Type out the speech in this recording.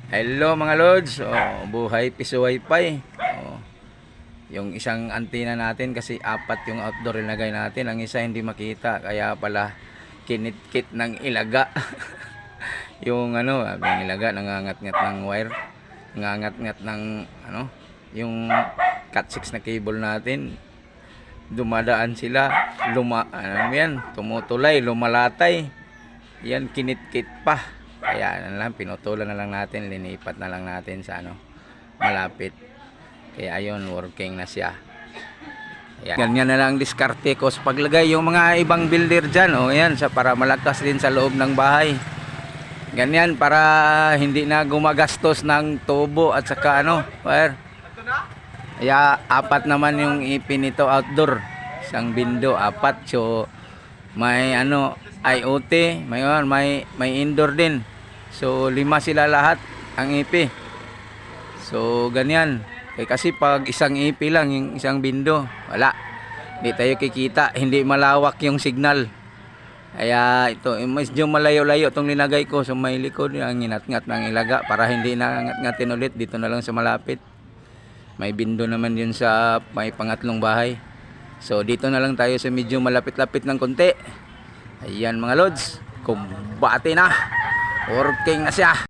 Hello mga lods, buhay piso wifi. Yung isang antina natin kasi apat yung outdoor ilagay natin, ang isa hindi makita kaya pala kinitkit ng ilaga. Yung yung ilaga nangangat-ngat ng wire, nangangat-ngat ng yung cat 6 na cable natin. Dumadaan sila, tumutulay, lumalatay. Yan kinitkit pa. Kaya pinutulan na lang natin, linipat na lang natin sa malapit. Kaya ayun, working na siya. Ayan. Ganyan na lang diskarte ko sa paglagay yung mga ibang builder dyan. Ayan, para malakas din sa loob ng bahay. Ganyan, para hindi na gumagastos ng tubo at saka wire. Kaya apat naman yung ipin nito outdoor. Isang bindo, apat. So may IoT, may indoor din. So 5 sila lahat ang IP. So ganyan. Kasi pag isang IP lang, yung isang bindo, wala. Hindi tayo kikita, hindi malawak yung signal. Kaya ito, medyo malayo-layo itong linagay ko. So may likod, ang inat-ngat ng ilaga para hindi na ngat-ngatin ulit. Dito na lang sa malapit. May bindo naman yun sa may pangatlong bahay. So dito na lang tayo sa medyo malapit-lapit ng konti. Ayan mga lods, kumbate na. Working na siya.